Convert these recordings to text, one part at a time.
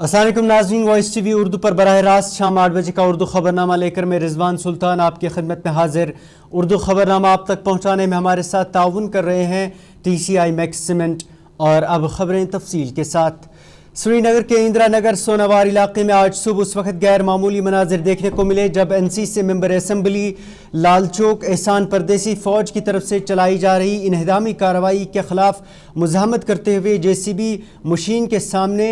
अस्सलाम वालेकुम नाज़रीन, वॉइस टीवी उर्दू पर बराह रास्त शाम 8 बजे का उर्दू खबरनामा लेकर मैं रिजवान सुल्तान आपकी खिदमत में हाजिर। उर्दू खबरनामा आप तक पहुँचाने में हमारे साथ ताउन कर रहे हैं TCI मैक्स सीमेंट। और अब खबरें तफसील के साथ। श्रीनगर के इंदिरा नगर सोनावार इलाके में आज सुबह उस वक्त गैर मामूली मनाजिर देखने को मिले जब NC से मेंबर असम्बली लालचौक एहसान परदेसी फ़ौज की तरफ से चलाई जा रही इन्हदामी कार्रवाई के खिलाफ मुज़ाहमत करते हुए JCB मशीन के सामने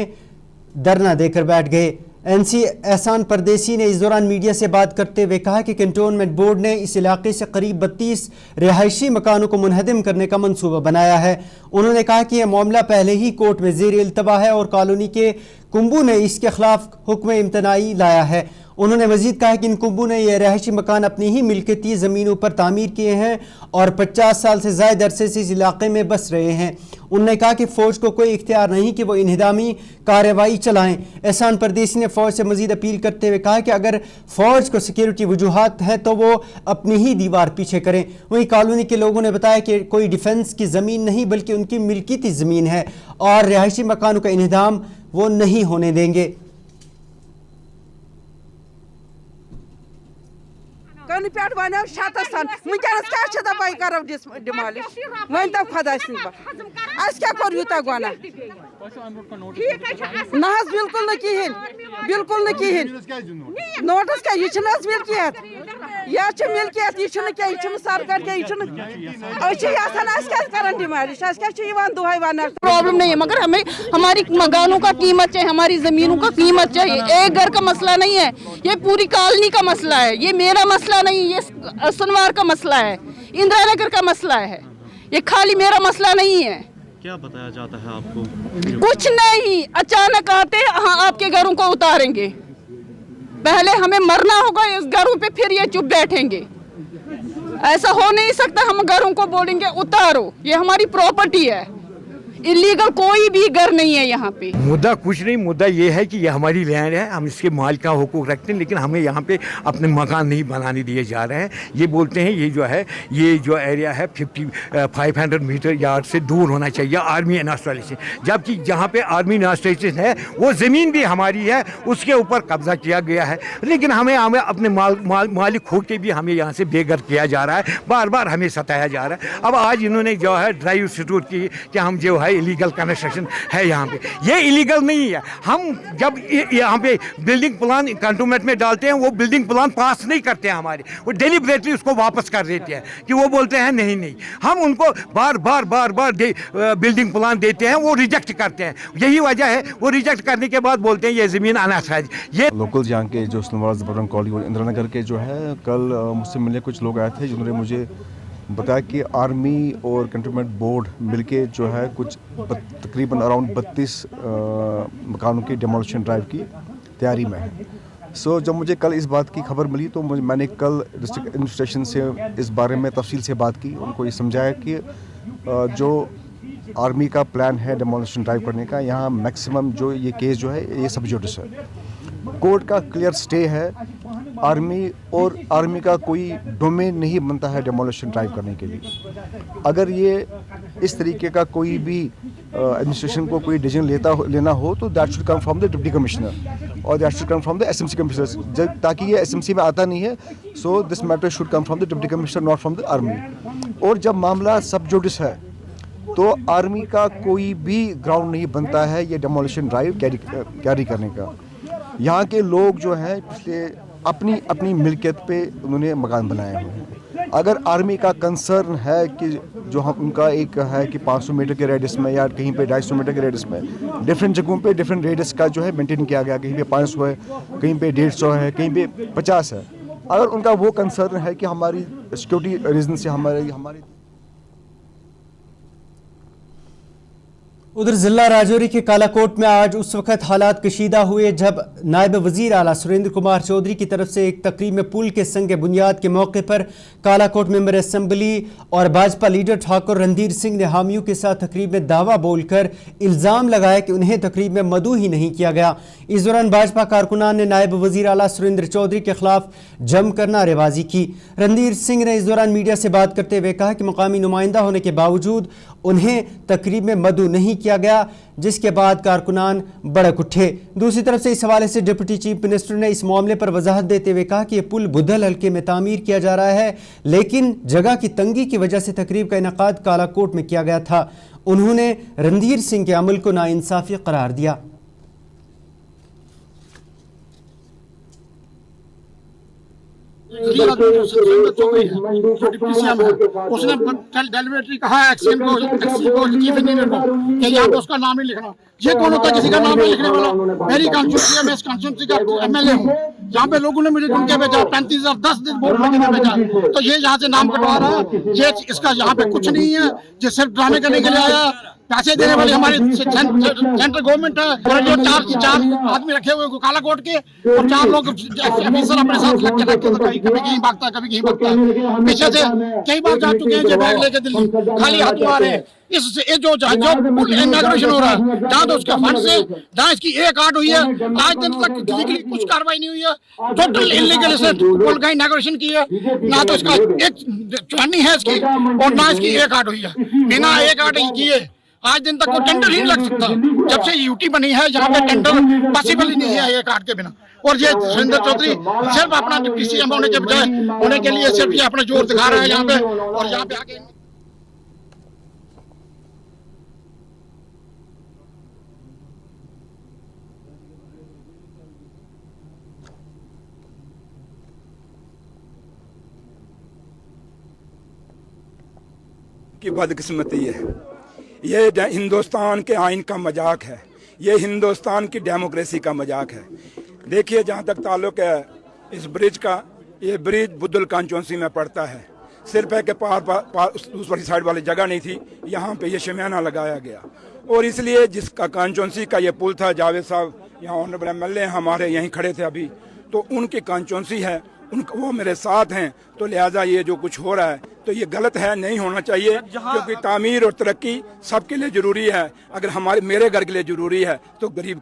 धरना देकर बैठ गए। NC एहसान परदेसी ने इस दौरान मीडिया से बात करते हुए कहा कि कैंटोनमेंट बोर्ड ने इस इलाके से करीब 32 रिहायशी मकानों को मुनहदम करने का मंसूबा बनाया है। उन्होंने कहा कि यह मामला पहले ही कोर्ट में ज़ेर इल्तवा है और कॉलोनी के कुंबू ने इसके खिलाफ हुक्म इम्तनाई लाया है। उन्होंने मजीद कहा कि इन कुंबू ने यह रहायशी मकान अपनी ही मिल्कियती ज़मीनों पर तामीर किए हैं और 50 साल से ज़ायद अरसे से इस इलाके में बस रहे हैं। उन्होंने कहा कि फ़ौज को कोई इख्तियार नहीं कि वो इन्हदामी कार्रवाई चलाएं। एहसान परदेसी ने फ़ौज से मजीद अपील करते हुए कहा कि अगर फ़ौज को सिक्योरिटी वजूहात है तो वो अपनी ही दीवार पीछे करें। वहीं कॉलोनी के लोगों ने बताया कि कोई डिफेंस की ज़मीन नहीं बल्कि उनकी मिल्कियती ज़मीन है और रिहायशी मकानों का इन्हदाम वो नहीं होने देंगे। कन पे वन शतस तन वनस क्या दपाई करो डिमॉलिश वन तब खुदा क्या कोर यूता गुना ना बिल्कुल न कहें नोटिस क्या यह मिल्कियत यह मिल्कियत यह क्या सरकार क्या क्या डिमॉलिश क्या दुहाई वन प्रॉब्लम नहीं है, मगर हमें हमारी मकानों का कीमत चाहिए, हमारी जमीनों का कीमत चाहिए। एक घर का मसला नहीं है, ये पूरी कॉलोनी का मसला है। ये मेरा मसला नहीं, ये सोनवार का मसला है, इंदिरा नगर का मसला है, ये खाली मेरा मसला नहीं है। क्या बताया जाता है आपको? कुछ नहीं, अचानक आते हाँ आपके घरों को उतारेंगे। पहले हमें मरना होगा इस घरों पे, फिर ये चुप बैठेंगे। ऐसा हो नहीं सकता हम घरों को बोलेंगे उतारो, ये हमारी प्रॉपर्टी है। इलीगल कोई भी घर नहीं है यहाँ पे। मुद्दा कुछ नहीं, मुद्दा ये है कि ये हमारी लैंड है, हम इसके माल का हुकूक रखते हैं, लेकिन हमें यहाँ पे अपने मकान नहीं बनाने दिए जा रहे हैं। ये बोलते हैं ये जो एरिया है 500 मीटर यार्ड से दूर होना चाहिए आर्मी इंस्टॉलेशन, जबकि जहाँ पे आर्मी इंस्टॉलेशन है वो ज़मीन भी हमारी है, उसके ऊपर कब्जा किया गया है। लेकिन हमें अपने मालिक खो के भी हमें यहाँ से बेघर किया जा रहा है, बार बार हमें सताया जा रहा है। अब आज इन्होंने जो है ड्राइव स्टोर की कि हम जो है इलीगल कंस्ट्रक्शन है यहाँ पे, ये इलीगल नहीं है। हम जब यहाँ पे बिल्डिंग प्लान कैंटोनमेंट में डालते हैं वो बिल्डिंग प्लान पास नहीं करते हैं हमारे, वो डेलिबरेटली उसको वापस कर देते हैं कि वो बोलते हैं नहीं। हम उनको बार बार बिल्डिंग प्लान देते हैं, वो रिजेक्ट करते हैं। यही वजह है, वो रिजेक्ट करने के बाद बोलते हैं ये ज़मीन अनाथराइज। ये लोकल यहाँ के जो सोनवार जबरन कॉलोनी और इंदिरा नगर के जो है, कल मुझसे मिलने कुछ लोग आए थे जिन्होंने मुझे बताया कि आर्मी और कैंटोनमेंट बोर्ड मिलके जो है कुछ तकरीबन अराउंड 32 मकानों की डिमोलिशन ड्राइव की तैयारी में है। सो जब मुझे कल इस बात की खबर मिली तो मैंने कल डिस्ट्रिक्ट एडमिनिस्ट्रेशन से इस बारे में तफसील से बात की, उनको ये समझाया कि जो आर्मी का प्लान है डिमोलिशन ड्राइव करने का, यहाँ मैक्सिमम जो ये केस जो है ये सब जुडिस है, कोर्ट का क्लियर स्टे है। आर्मी का कोई डोमेन नहीं बनता है डेमोलिशन ड्राइव करने के लिए। अगर ये इस तरीके का कोई भी एडमिनिस्ट्रेशन को कोई डिसीजन लेना हो तो that should come from the deputy commissioner और that should come from the SMC commissioner, ताकि ये SMC में आता नहीं है। So this matter should come from the deputy commissioner, not from the army. और जब मामला सब जुडिस है तो आर्मी का कोई भी ग्राउंड नहीं बनता है ये डेमोलिशन ड्राइव कैरी करने का। यहाँ के लोग जो हैं पिछले अपनी मिल्कियत पे उन्होंने मकान बनाए हुए हैं। अगर आर्मी का कंसर्न है कि जो हम उनका एक है कि 500 मीटर के रेडियस में या कहीं पे 250 मीटर के रेडियस में डिफरेंट जगहों पे डिफरेंट रेडियस का जो है मेंटेन किया गया, कहीं पे 500 है, कहीं पे 150 है, कहीं पे 50 है। अगर उनका वो कंसर्न है कि हमारी सिक्योरिटी रीजन से हमारी उधर जिला राजौरी के कालाकोट में आज उस वक्त हालात कशीदा हुए जब नायब वजीर आला सुरेंद्र कुमार चौधरी की तरफ से एक तकरीब में पुल के संग बुनियाद के मौके पर कालाकोट मेंबर असम्बली और भाजपा लीडर ठाकुर रणधीर सिंह ने हामियों के साथ तकरीब में दावा बोलकर इल्ज़ाम लगाया कि उन्हें तकरीब में मदऊ ही नहीं किया गया। इस दौरान भाजपा कारकुनान ने नायब वजीर आला सुरेंद्र चौधरी के खिलाफ जमकर नारेबाजी की। रणधीर सिंह ने इस दौरान मीडिया से बात करते हुए कहा कि मुकामी नुमाइंदा होने के बावजूद उन्हें तकरीब में मदऊ नहीं किया गया, जिसके बाद कारकुनान भड़क उठे। दूसरी तरफ से इस हवाले से डिप्टी चीफ मिनिस्टर ने इस मामले पर वजाहत देते हुए कहा कि यह पुल बुधल हल्के में तामीर किया जा रहा है, लेकिन जगह की तंगी की वजह से तकरीब का इनेकाद कालाकोट में किया गया था। उन्होंने रणधीर सिंह के अमल को नाइंसाफी करार दिया। उसने डेलीवेटरी कहा एक्सीएम को चीफ इंजीनियर को कि यहाँ पे उसका नाम नहीं लिखना। ये कौन होता है किसी का नाम नहीं लिखने वाला? मेरी कॉन्स्टिट्यूंसी है, मैं इस कॉन्स्टिट्यूंसी का एमएलए हूँ। यहाँ पे लोगों ने मुझे ढूंढ के भेजा, 35,000 10 दिन वोट लेके भेजा, तो ये यहाँ से नाम कटवा रहा है। ये इसका यहाँ पे कुछ नहीं है, ये सिर्फ ड्रामे करने के लिए आया। पैसे देने वाली हमारी सेंट्रल गवर्नमेंट है, और जो चार आदमी रखे हुए कालाकोट के, और 4 लोग ऑफिसर अपने साथ रखे तो कभी कहीं भागता है, कभी कहीं भागता है। पीछे से कई बार जा चुके हैं जो बैग लेके दिल्ली, खाली हाथ आ रहे हैं। इससे जो पुल इनॉग्रेशन हो रहा है, जहाँ तो उसका फंड से जहाँ इसकी 1 आठ हुई है, आज दिन तक लीगली कुछ कार्रवाई नहीं हुई है। टोटल इलीगल से पुल का इनॉग्रेशन की है, ना तो इसका एक चुहानी है इसकी, और ना इसकी 1 आठ हुई है। बिना 1 आठ किए आज दिन तक कोई टेंडर ही नहीं लग सकता। जब से यूटी बनी है, यहाँ पे टेंडर पॉसिबल ही नहीं है 1 आठ के बिना। और ये सुरेंद्र चौधरी सिर्फ अपना डिप्टी सीएम होने के बजाय होने के लिए सिर्फ ये अपना जोर दिखा रहा है यहाँ पे, और यहाँ पे आगे की बदकिस्मती है। ये हिंदुस्तान के आइन का मजाक है, ये हिंदुस्तान की डेमोक्रेसी का मजाक है। देखिए, जहाँ तक ताल्लुक है इस ब्रिज का, ये ब्रिज बुद्धल कॉन्स्टिट्यूंसी में पड़ता है। सिर्फ है कि पार उस वाली साइड वाली जगह नहीं थी, यहाँ पे ये शमियाना लगाया गया। और इसलिए जिसका कॉन्स्टिट्यूंसी का ये पुल था, जावेद साहब यहाँ ऑनरेबल एमएलए हमारे यहीं खड़े थे अभी, तो उनकी कॉन्स्टिट्यूंसी है, उनका वो मेरे साथ हैं, तो लिहाजा ये जो कुछ हो रहा है तो ये गलत है, नहीं होना चाहिए, क्योंकि तामीर और तरक्की सबके लिए जरूरी है। अगर मेरे घर के लिए जरूरी है तो गरीब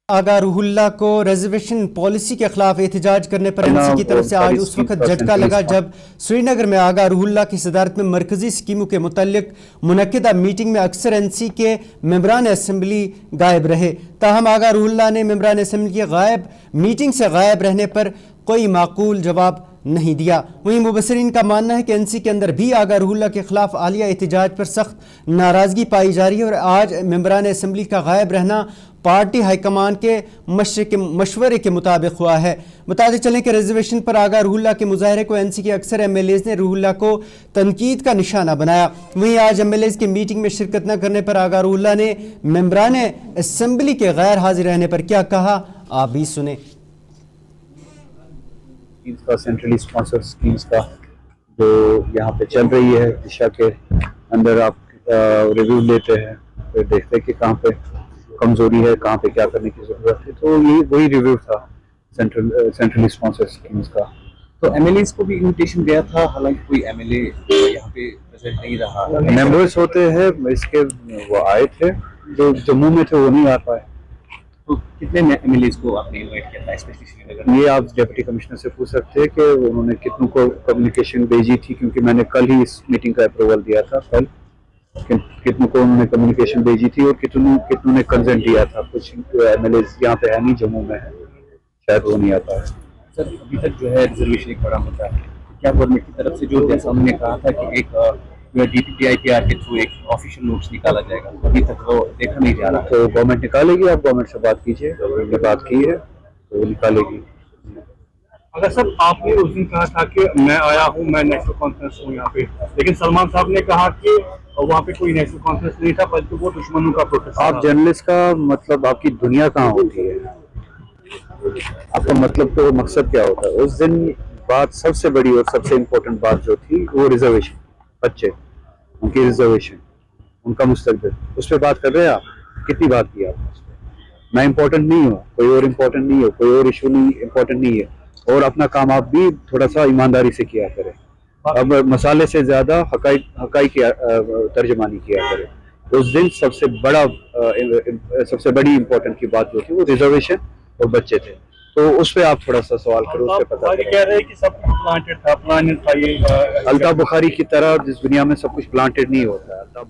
आगा रूहुल्लाह को रिजर्वेशन पॉलिसी के खिलाफ एहतजाज करने पर एनसी की तरफ से आज उस वक्त झटका लगा जब श्रीनगर में आगा रूहुल्लाह की सदारत में मरकजी स्कीमों के मुतल्लिक मुनक्किदा मीटिंग में अक्सर एनसी के मेंबरान असम्बली गायब रहे। ताहम आगा रूहुल्लाह ने मेंबरान असम्बली के मीटिंग से गायब रहने पर कोई माकूल जवाब नहीं दिया। वहीं मुबसरीन का मानना है कि एनसी के अंदर भी आगा रूहुल्लाह के खिलाफ आलिया एहतजाज पर सख्त नाराजगी पाई जा रही है और आज मेंबरान असम्बली का गायब रहना पार्टी हाईकमान के मशवरे के मुताबिक हुआ है। बताते चलें कि रिजर्वेशन पर आगा रूहुल्लाह के मुजाहरे को एनसी के अक्सर एमएलएज ने रूहुल्लाह को तनकीद का निशाना बनाया। वहीं आज एमएलएज की मीटिंग में शिरकत न करने पर आगा रूहुल्लाह ने मेंबरान असम्बली के गैर हाजिर रहने पर क्या कहा, आप भी सुने। सेंट्रली स्पॉन्सर्ड स्कीम्स का जो यहाँ पे चल रही है, दिशा के अंदर आप रिव्यू लेते हैं, फिर देखते हैं कि कहाँ पे कमजोरी है, कहाँ पे क्या करने की जरूरत है। तो ये वही रिव्यू था सेंट्रली स्पॉन्सर्ड स्कीम्स का। तो एमएलए को भी इन्विटेशन गया था, हालांकि कोई एमएलए यहाँ पे प्रेजेंट नहीं रहा। मेंबर्स होते हैं इसके, वो आए थे, जो जम्मू में थे वो नहीं आ पाए। तो कितने एमएलए को आपने इन्वाइट किया था स्पेशली श्रीनगर? ये आप डिप्टी कमिश्नर से पूछ सकते हैं कि उन्होंने कितनों को कम्युनिकेशन भेजी थी, क्योंकि मैंने कल ही इस मीटिंग का अप्रूवल दिया था। कल कितनों को उन्होंने कम्युनिकेशन भेजी थी और कितनों ने कंसेंट दिया था। कुछ एमएलए यहाँ पे है नहीं, जम्मू में है, शायद वो नहीं आता है। सर, अभी तक जो है रिजर्वेशन एक बड़ा मुद्दा है, क्या गवर्नमेंट की तरफ से जो जैसा उन्होंने कहा था कि एक DPPIPR के थ्रू एक ऑफिशियल नोट्स निकाला जाएगा, अभी तक वो देखा नहीं जा रहा। तो गवर्नमेंट निकालेगी, आप गवर्नमेंट से बात कीजिए, गवर्नमेंट ने बात की है तो वो निकालेगी। अगर सर आपने उस दिन कहा था कि मैं आया हूँ, मैं नेशनल कॉन्फ्रेंस हूँ यहाँ पे, लेकिन सलमान साहब ने कहा कि वहाँ पे कोई नेशनल कॉन्फ्रेंस नहीं था, बल्कि वो दुश्मनों का प्रोटेस्ट। आप जर्नलिस्ट का मतलब आपकी दुनिया कहाँ होती है, आपका मतलब तो मकसद क्या होता है? उस दिन बात सबसे बड़ी और सबसे इम्पोर्टेंट बात जो थी वो रिजर्वेशन, बच्चे उनकी रिजर्वेशन, उनका मुस्तकबिल, उस पर बात कर रहे हैं आप। कितनी बात की आपने उस पर? मैं इम्पोर्टेंट नहीं हूँ, कोई और इम्पोर्टेंट नहीं हो, कोई और इशू नहीं इम्पोर्टेंट नहीं है, और अपना काम आप भी थोड़ा सा ईमानदारी से किया करें। अब मसाले से ज्यादा हकाई की तर्जमानी किया करें। उस दिन सबसे बड़ी इम्पोर्टेंट की बात जो थी वो रिजर्वेशन और बच्चे थे। तो उस पर आप थोड़ा सा सवाल करो, उस पर पता कह रहे हैं कि सब कुछ प्लांटेड था ये अल्ताफ बुखारी की तरह जिस दुनिया में सब कुछ प्लांटेड नहीं होता है। अल्ताफ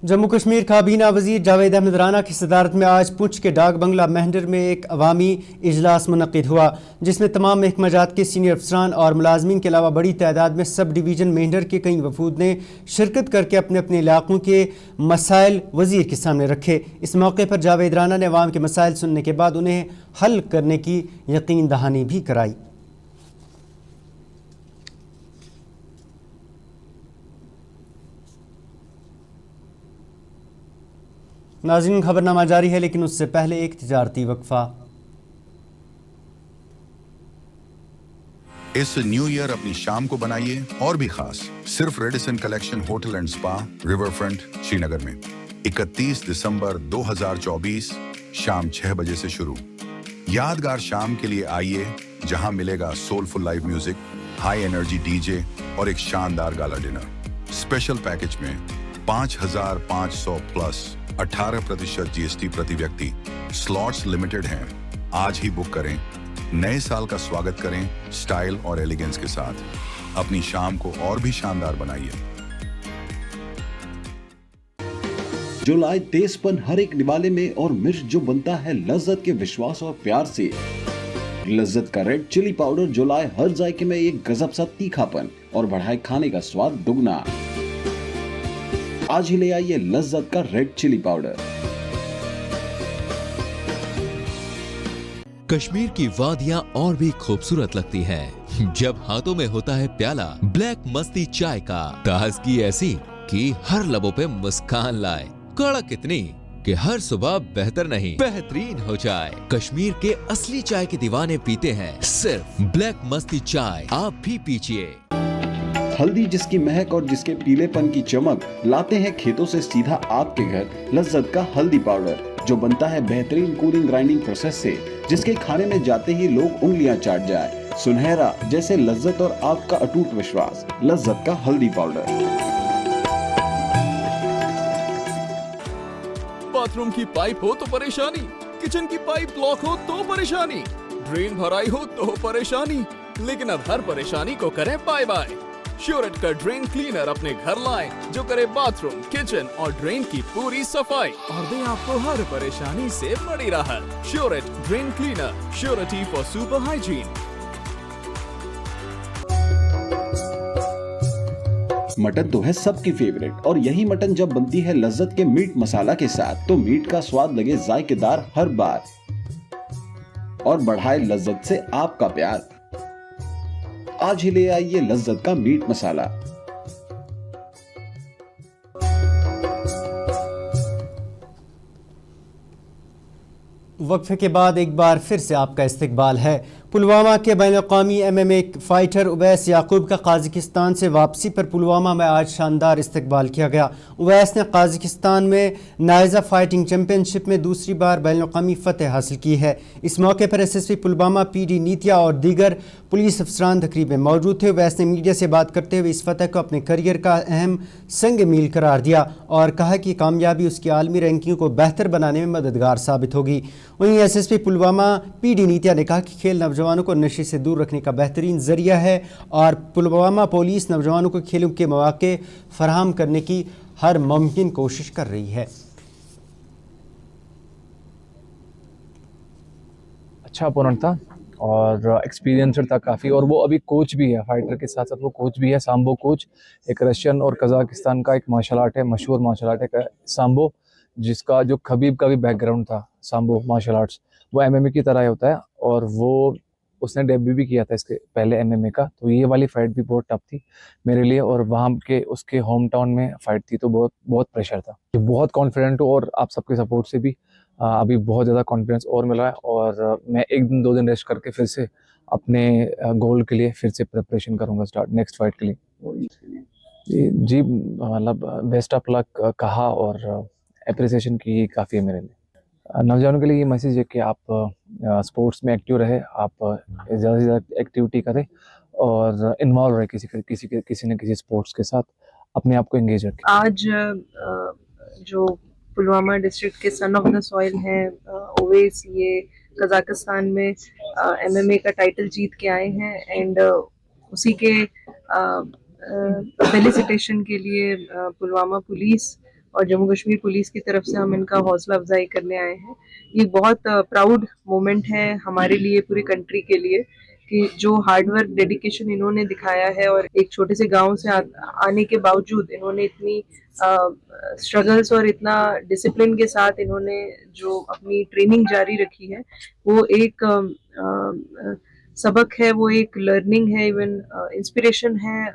जम्मू कश्मीर काबीना वजीर जावेद अहमद राना की सदारत में आज पुंछ के डाक बंगला मेहंडर में एक अवामी इजलास मुनक़िद हुआ, जिसमें तमाम महकमाजात के सीनियर अफसरान और मुलाजमीन के अलावा बड़ी तादाद में सब डिवीज़न मेहंडर के कई वफूद ने शिरकत करके अपने अपने इलाकों के मसाइल वजीर के सामने रखे। इस मौके पर जावेद राना ने अवाम के मसाइल सुनने के बाद उन्हें हल करने की यकीन दहानी भी कराई। नाज़रीन, खबरनामा जारी है, लेकिन उससे पहले एक तिजारती वक्फा। इस न्यू ईयर अपनी शाम को बनाइए और भी खास, सिर्फ Radisson collection hotel and spa, river front, Srinagar में 31 दिसंबर 2024 शाम 6 बजे से शुरू। यादगार शाम के लिए आइए, जहां मिलेगा soulful live music, high energy DJ और एक शानदार गाला डिनर। स्पेशल पैकेज में 5,500 प्लस 18% GST प्रति व्यक्ति। स्लॉट्स लिमिटेड हैं, आज ही बुक करें। नए साल का स्वागत करें स्टाइल और एलिगेंस के साथ। अपनी शाम को और भी शानदार बनाइए। जो लाए तेजपन हर एक निवाले में और मिर्च जो बनता है लज्जत के विश्वास और प्यार से। लज्जत का रेड चिली पाउडर जो लाए हर जायके में एक गजब सा तीखापन और बढ़ाए खाने का स्वाद दुगना। आज ही ले आइए लज्जत का रेड चिली पाउडर। कश्मीर की वादियां और भी खूबसूरत लगती हैं जब हाथों में होता है प्याला ब्लैक मस्ती चाय का। ताजगी ऐसी कि हर लबों पे मुस्कान लाए, कड़क इतनी कि हर सुबह बेहतर नहीं बेहतरीन हो जाए। कश्मीर के असली चाय के दीवाने पीते हैं सिर्फ ब्लैक मस्ती चाय, आप भी पीजिए। हल्दी जिसकी महक और जिसके पीलेपन की चमक लाते हैं खेतों से सीधा आपके घर। लज्जत का हल्दी पाउडर जो बनता है बेहतरीन कूलिंग ग्राइंडिंग प्रोसेस से, जिसके खाने में जाते ही लोग उंगलियां चाट जाए। सुनहरा जैसे लज्जत और आपका अटूट विश्वास। लज्जत का हल्दी पाउडर। बाथरूम की पाइप हो तो परेशानी, किचन की पाइप ब्लॉक हो तो परेशानी, ड्रेन भराई हो तो परेशानी, लेकिन अब हर परेशानी को करें बाय बाय। श्योरेट का ड्रेन क्लीनर अपने घर लाएं, जो करे बाथरूम, किचन और ड्रेन की पूरी सफाई और दे आपको हर परेशानी से बड़ी राहत। श्योरेट drain cleaner, surety for super hygiene. Mutton तो है सबकी फेवरेट और यही मटन जब बनती है लज्जत के मीट मसाला के साथ, तो मीट का स्वाद लगे जायकेदार हर बार और बढ़ाए लज्जत से आपका प्यार। आज ही ले आइए लज्जत का मीट मसाला। वक्फे के बाद एक बार फिर से आपका इस्तकबाल है। पुलवामा के बैनुल-अक़वामी MMA फाइटर उवैस याकूब का काज़िकिस्तान से वापसी पर पुलवामा में आज शानदार इस्तकबाल किया गया। उवैस ने काज़िकिस्तान में नाइज़ा फाइटिंग चैंपियनशिप में दूसरी बार बैनुल-अक़वामी फतह हासिल की है। इस मौके पर SSP पुलवामा PD नीतिया और दीगर पुलिस अफसरान तकरीब में मौजूद थे। उवैस ने मीडिया से बात करते हुए इस फतह को अपने करियर का अहम संग मील करार दिया और कहा कि कामयाबी उसकी आलमी रैंकिंग को बेहतर बनाने में मददगार साबित होगी। वहीं SSP पुलवामा PD नीतिया ने कहा कि खेल नौजवानों को नशे से दूर रखने का बेहतरीन जरिया है और पुलवामा पुलिस नौजवानों को खेलों के मौके फराहम करने की हर मुमकिन कोशिश कर रही है। अच्छा अपोनेंट था और एक्सपीरियंसड था काफ़ी, और वो अभी कोच भी है, फाइटर के साथ साथ वो कोच भी है। सांबो कोच एक रशियन और कजाकिस्तान का एक मार्शल आर्ट है, मशहूर मार्शल आर्ट है सांबो, जिसका जो खबीब का भी बैकग्राउंड था। सांबो मार्शल आर्ट्स वो MMA की तरह ही होता है और वो उसने डेब्यू भी किया था इसके पहले MMA का। तो ये वाली फ़ाइट भी बहुत टफ थी मेरे लिए और वहाँ के उसके होम टाउन में फ़ाइट थी, तो बहुत प्रेशर था। बहुत कॉन्फिडेंट हूँ और आप सबके सपोर्ट से भी अभी बहुत ज़्यादा कॉन्फिडेंस और मिला है और मैं 1 दिन 2 दिन रेस्ट करके फिर से अपने गोल के लिए फिर से प्रिपरेशन करूँगा स्टार्ट नेक्स्ट फाइट के लिए। जी मतलब बेस्ट ऑफ लक कहा और अप्रिसिएशन की काफ़ी है मेरे लिए। नौजवानों के लिए ये मैसेज है कि आप स्पोर्ट्स में एक्टिव रहे, आप ज़्यादा से ज़्यादा एक्टिविटी करें और इन्वॉल्व रहे किसी न किसी स्पोर्ट्स के साथ, अपने आप को एंगेज रखें। आज जो पुलवामा डिस्ट्रिक्ट के सन ऑफ द सॉइल हैं ओवैस, ये कजाकिस्तान में MMA का टाइटल जीत के आए हैं एंड उसी के फेलिसिटेशन के लिए पुलवामा पुलिस और जम्मू कश्मीर पुलिस की तरफ से हम इनका हौसला अफजाई करने आए हैं। ये बहुत प्राउड मोमेंट है हमारे लिए, पूरी कंट्री के लिए, कि जो हार्डवर्क डेडिकेशन इन्होंने दिखाया है और एक छोटे से गांव से आने के बावजूद इन्होंने इतनी स्ट्रगल्स और इतना डिसिप्लिन के साथ इन्होंने जो अपनी ट्रेनिंग जारी रखी है, वो एक सबक है, वो एक लर्निंग है, इवन इंस्पिरेशन है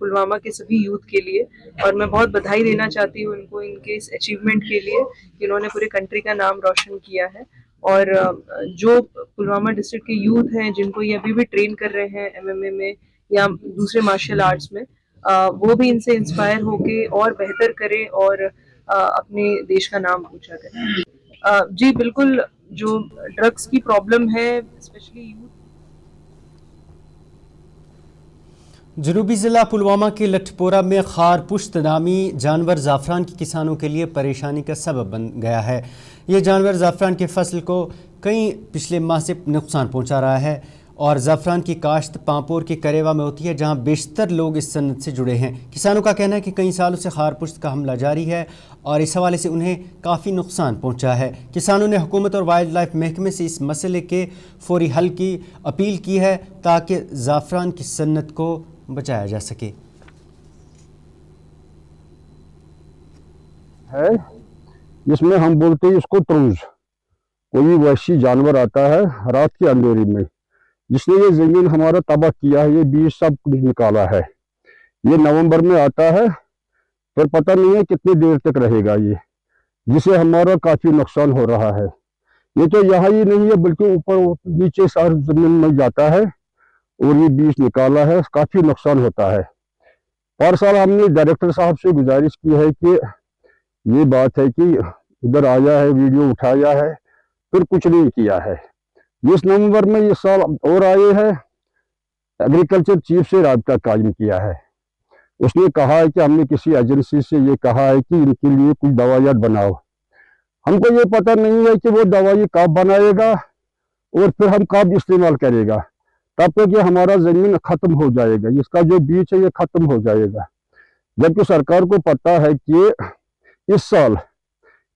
पुलवामा के सभी यूथ के लिए। और मैं बहुत बधाई देना चाहती हूँ इनको इनके इस अचीवमेंट के लिए कि इन्होंने पूरे कंट्री का नाम रोशन किया है। और जो पुलवामा डिस्ट्रिक्ट के यूथ हैं जिनको ये अभी भी ट्रेन कर रहे हैं MMA में या दूसरे मार्शल आर्ट्स में, वो भी इनसे इंस्पायर होके और बेहतर करें और अपने देश का नाम ऊंचा करें। जी बिल्कुल, जो ड्रग्स की प्रॉब्लम है स्पेशली यूथ। जनूबी ज़िला पुलवामा के लठपोरा में खार पुश्त नामी जानवर ज़ाफ़रान के किसानों के लिए परेशानी का सबब बन गया है। ये जानवर ज़ाफ़रान के फसल को पिछले माह से नुकसान पहुंचा रहा है और ज़ाफ़रान की काश्त पांपोर के करेवा में होती है, जहां बेशतर लोग इस सनत से जुड़े हैं। किसानों का कहना है कि कई सालों से खार पुश्त का हमला जारी है और इस हवाले से उन्हें काफ़ी नुकसान पहुंचा है। किसानों ने हुकूमत और वाइल्ड लाइफ महकमे से इस मसले के फौरी हल की अपील की है ताकि ज़ाफ़रान की सनत को बचाया जा सके। है जिसमें हम बोलते हैं इसको तरूज, कोई वहशी जानवर आता है रात के अंधेरे में, जिसने ये जमीन हमारा तबाह किया है। ये बीज सब कुछ निकाला है। ये नवंबर में आता है, फिर पता नहीं है कितनी देर तक रहेगा ये, जिसे हमारा काफी नुकसान हो रहा है। ये तो यहाँ ही नहीं है बल्कि ऊपर नीचे सारी जमीन में जाता है और ये बीज निकाला है, काफी नुकसान होता है। हर साल हमने डायरेक्टर साहब से गुजारिश की है कि ये बात है कि उधर आया है, वीडियो उठाया है, फिर कुछ नहीं किया है। इस नवंबर में इस साल और आए हैं, एग्रीकल्चर चीफ से राब्ता कायम किया है। उसने कहा है कि हमने किसी एजेंसी से ये कहा है कि इनके लिए कुछ दवाइयाँ बनाओ। हमको ये पता नहीं है कि वो दवाई कब बनाएगा और फिर हम कब इस्तेमाल करेगा, तब तक ये हमारा जमीन खत्म हो जाएगा, इसका जो बीज है ये खत्म हो जाएगा। जबकि सरकार को पता है कि इस साल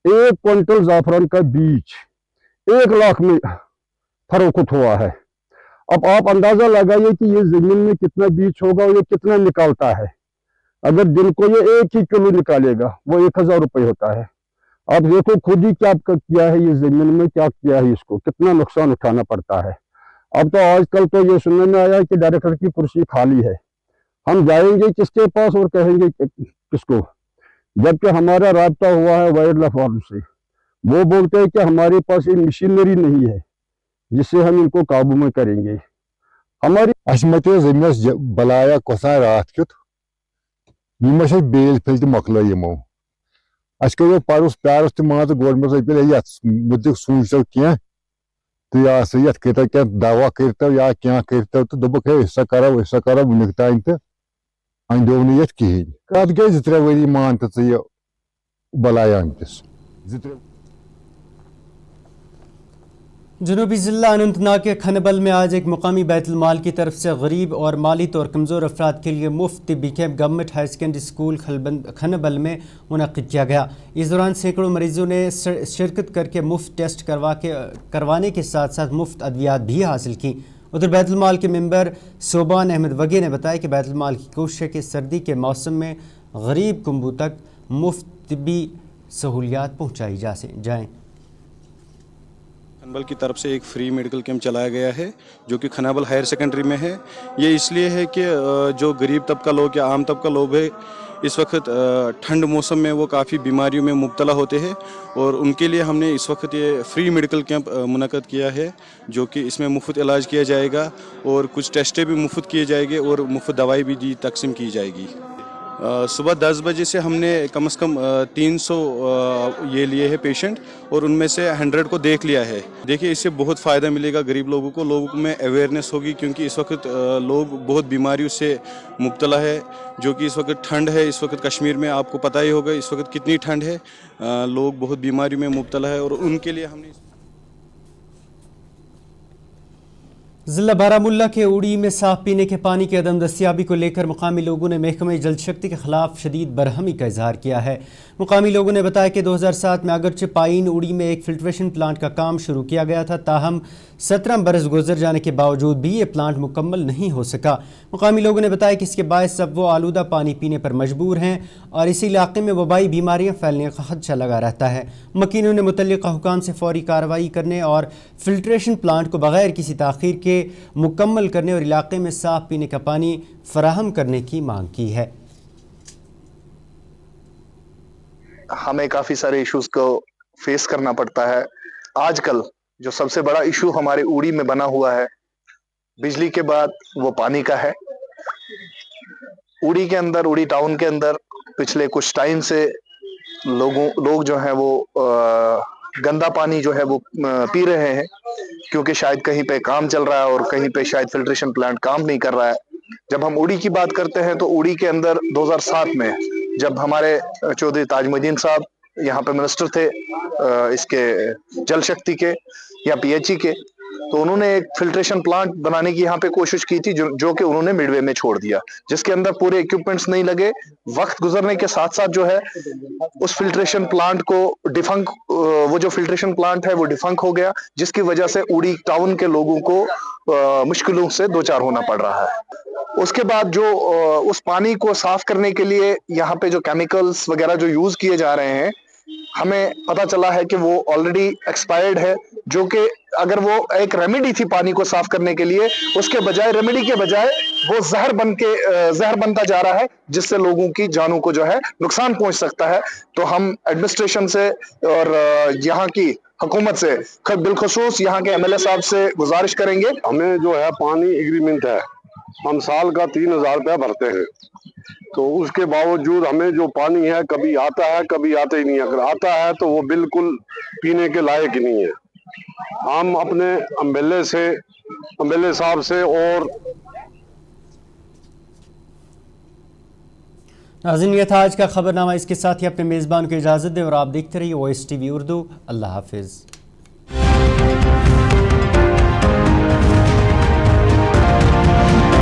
1 क्विंटल ज़ाफ़रान का बीज 1 लाख में फरोख्त हुआ है। अब आप अंदाजा लगाइए कि ये जमीन में कितना बीज होगा और ये कितना निकालता है। अगर दिन को ये 1 ही किलो निकालेगा वो 1000 रुपये होता है। आप देखो खुद ही क्या किया है, ये जमीन में क्या किया है, इसको कितना नुकसान उठाना पड़ता है। अब तो आजकल तो ये सुनने में आया है कि डायरेक्टर की कुर्सी खाली है। हम जाएंगे किसके पास और कहेंगे किसको, जबकि हमारा राब्ता हुआ है वाइल्ड लाइफ वार्ड से। वो बोलते हैं कि हमारे पास ये मशीनरी नहीं है जिससे हम इनको काबू में करेंगे। हमारी जमीन बलाया कोसा रात क्युत बेल फिल मकल यमो करो पर्स प्यारस मान गवर्नमेंट मुद्दे सोचो क्या तो ये करो क्या दवा करो या क्या करो तो दोपक ऐसा करो वुनिक तान तो अंदो ये कहें कत गई 2-3 वरी मान तो ये बलाया आमतिस। जनूबी ज़िला अनंतनाग के खनबल में आज एक मुकामी बैतुल माल की तरफ से गरीब और माली तौर कमज़ोर अफराद के लिए मुफ्त तिब्बी camp government high secondary school Khanabal में मुनक़िद किया गया। इस दौरान सैकड़ों मरीजों ने शिरकत करके मुफ्त टेस्ट करवाने के साथ साथ मुफ्त अद्वियात भी हासिल की। उधर बैतुल माल के मेंबर सोबान अहमद वगी ने बताया कि बैतुल माल की कोशिश है कि सर्दी के मौसम में गरीब कुंबू तक मुफ्त तिब्बी सहूलियात पहुँचाई जाएँ। खनबल की तरफ से एक फ्री मेडिकल कैंप चलाया गया है जो कि खनाबल हायर सेकेंडरी में है। ये इसलिए है कि जो गरीब तबका लोग या आम तबका लोग है इस वक्त ठंड मौसम में वो काफ़ी बीमारियों में मुब्तला होते हैं और उनके लिए हमने इस वक्त ये फ्री मेडिकल कैंप मुनक़द किया है जो कि इसमें मुफ्त इलाज किया जाएगा और कुछ टेस्टें भी मुफ्त किए जाएंगे और मुफ्त दवाई भी तकसीम की जाएगी। सुबह 10 बजे से हमने कम से कम 300 ये लिए हैं पेशेंट और उनमें से 100 को देख लिया है। देखिए इससे बहुत फ़ायदा मिलेगा गरीब लोगों में अवेयरनेस होगी, क्योंकि इस वक्त लोग बहुत बीमारियों से मुब्तला है। जो कि इस वक्त ठंड है, इस वक्त कश्मीर में आपको पता ही होगा इस वक्त कितनी ठंड है, लोग बहुत बीमारियों में मुब्तला है और उनके लिए हमने जिला बारामुल्ला के उड़ी में साफ पीने के पानी की अदम दस्तियाबी को लेकर मुकामी लोगों ने महकमे जल शक्ति के खिलाफ शदीद बरहमी का इजहार किया है। मुकामी लोगों ने बताया कि 2007 में अगरचे पाइन उड़ी में एक फिल्ट्रेशन प्लांट का काम शुरू किया गया था, ताहम 17 बरस गुजर जाने के बावजूद भी ये प्लांट मुकम्मल नहीं हो सका। मुकामी लोगों ने बताया कि इसके बायस अब वो आलूदा पानी पीने पर मजबूर हैं और इसी इलाके में वबाई बीमारियाँ फैलने का खदशा लगा रहता है। मकीनों ने मुतल्लिका हुकाम से फौरी कार्रवाई करने और फिल्ट्रेशन प्लांट को बगैर किसी ताख़ीर के मुकम्मल करने और इलाके में साफ पीने का पानी फराहम करने की मांग की है। हमें काफ़ी सारे इश्यूज को फेस करना पड़ता है। आजकल जो सबसे बड़ा इशू हमारे उड़ी में बना हुआ है, बिजली के बाद वो पानी का है। उड़ी के अंदर, उड़ी टाउन के अंदर पिछले कुछ टाइम से लोग जो हैं वो गंदा पानी जो है वो पी रहे हैं, क्योंकि शायद कहीं पे काम चल रहा है और कहीं पे शायद फिल्ट्रेशन प्लांट काम नहीं कर रहा है। जब हम उड़ी की बात करते हैं तो उड़ी के अंदर 2007 में जब हमारे चौधरी ताजमुद्दीन साहब यहाँ पे मिनिस्टर थे इसके जल शक्ति के या पीएचई के, तो उन्होंने एक फिल्ट्रेशन प्लांट बनाने की यहाँ पे कोशिश की थी, जो कि उन्होंने मिडवे में छोड़ दिया, जिसके अंदर पूरे इक्विपमेंट्स नहीं लगे। वक्त गुजरने के साथ साथ जो है उस फिल्ट्रेशन प्लांट को वो जो फिल्ट्रेशन प्लांट है वो डिफंक हो गया, जिसकी वजह से उड़ी टाउन के लोगों को मुश्किलों से दो चार होना पड़ रहा है। उसके बाद जो उस पानी को साफ करने के लिए यहाँ पे जो केमिकल्स वगैरह जो यूज किए जा रहे हैं, हमें पता चला है कि वो ऑलरेडी एक्सपायर्ड है, जो कि अगर वो एक रेमेडी थी पानी को साफ करने के लिए, उसके बजाय रेमेडी के बजाय वो जहर बनता जा रहा है, जिससे लोगों की जानों को जो है नुकसान पहुंच सकता है। तो हम एडमिनिस्ट्रेशन से और यहाँ की हुकूमत से, बिलखुसूस यहाँ के एमएलए साहब से गुजारिश करेंगे। हमें जो है पानी एग्रीमेंट है, हम साल का 3000 रुपया भरते हैं, तो उसके बावजूद हमें जो पानी है कभी आता है कभी आता ही नहीं। अगर आता है तो वो बिल्कुल पीने के लायक ही नहीं है। हम अपने एमएलए साहब से और नाज़रीन, ये था आज का खबरनामा। इसके साथ ही अपने मेज़बान को इजाज़त दें और आप देखते रहिए OSTV उर्दू। अल्लाह हाफिज़।